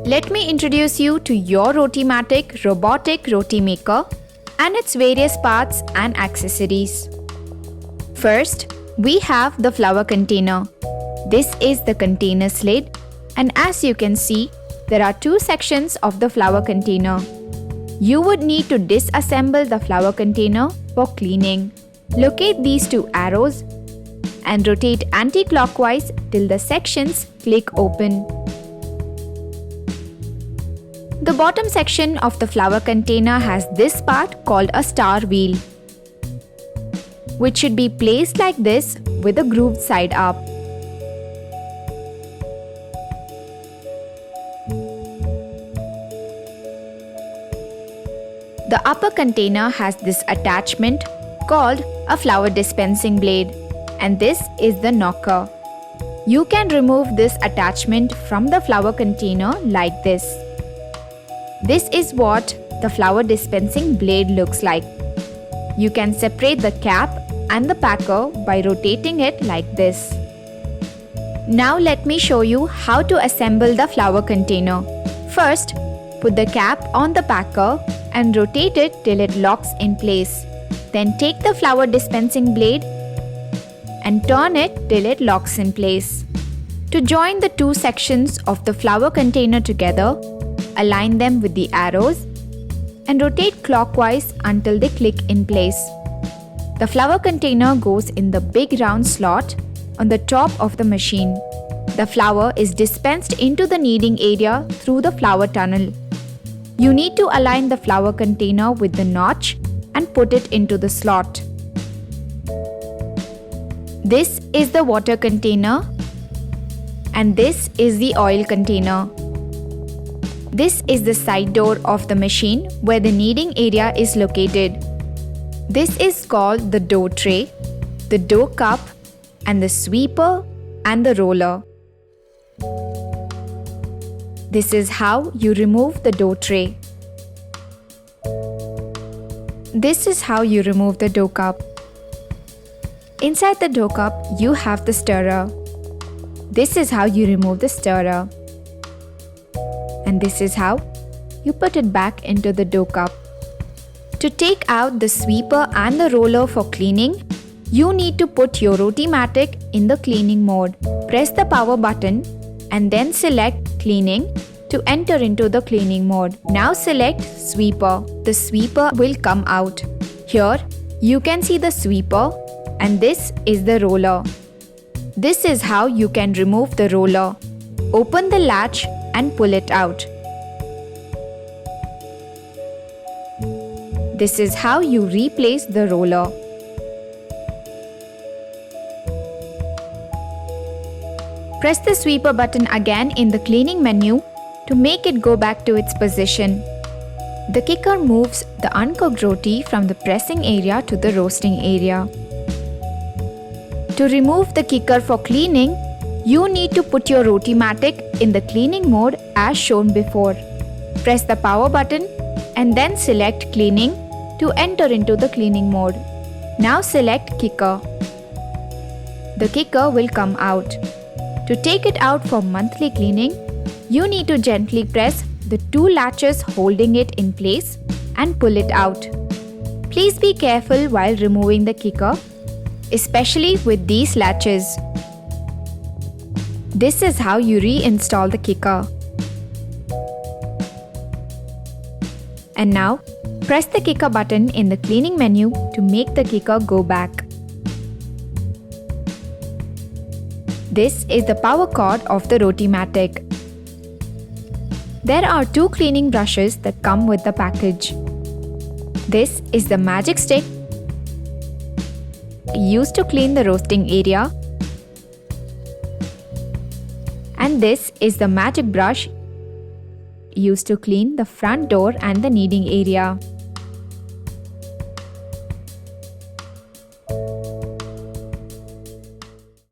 Let me introduce you to your Rotimatic robotic roti maker and its various parts and accessories. First, we have the flour container. This is the container's lid, and as you can see, there are two sections of the flour container. You would need to disassemble the flour container for cleaning. Locate these two arrows and rotate anti-clockwise till the sections click open. The bottom section of the flour container has this part called a star wheel, which should be placed like this with a grooved side up. The upper container has this attachment called a flour dispensing blade, and this is the knocker. You can remove this attachment from the flour container like this. This is what the flour dispensing blade looks like. You can separate the cap and the packer by rotating it like this. Now let me show you how to assemble the flour container. First, put the cap on the packer and rotate it till it locks in place. Then take the flour dispensing blade and turn it till it locks in place. To join the two sections of the flour container together, align them with the arrows and rotate clockwise until they click in place. The flour container goes in the big round slot on the top of the machine. The flour is dispensed into the kneading area through the flour tunnel. You need to align the flour container with the notch and put it into the slot. This is the water container and this is the oil container. This is the side door of the machine where the kneading area is located. This is called the dough tray, the dough cup, and the sweeper and the roller. This is how you remove the dough tray. This is how you remove the dough cup. Inside the dough cup, you have the stirrer. This is how you remove the stirrer. And this is how you put it back into the dough cup. To take out the sweeper and the roller for cleaning, you need to put your Rotimatic in the cleaning mode. Press the power button and then select cleaning to enter into the cleaning mode. Now select sweeper. The sweeper will come out. Here you can see the sweeper and this is the roller. This is how you can remove the roller. Open the latch and pull it out. This is how you replace the roller. Press the sweeper button again in the cleaning menu to make it go back to its position. The kicker moves the uncooked roti from the pressing area to the roasting area. To remove the kicker for cleaning, you need to put your Rotimatic in the cleaning mode as shown before. Press the power button and then select cleaning to enter into the cleaning mode. Now select kicker. The kicker will come out. To take it out for monthly cleaning, you need to gently press the two latches holding it in place and pull it out. Please be careful while removing the kicker, especially with these latches. This is how you reinstall the kicker. And now, press the kicker button in the cleaning menu to make the kicker go back. This is the power cord of the Rotimatic. There are two cleaning brushes that come with the package. This is the magic stick used to clean the roasting area, and this is the magic brush used to clean the front door and the kneading area.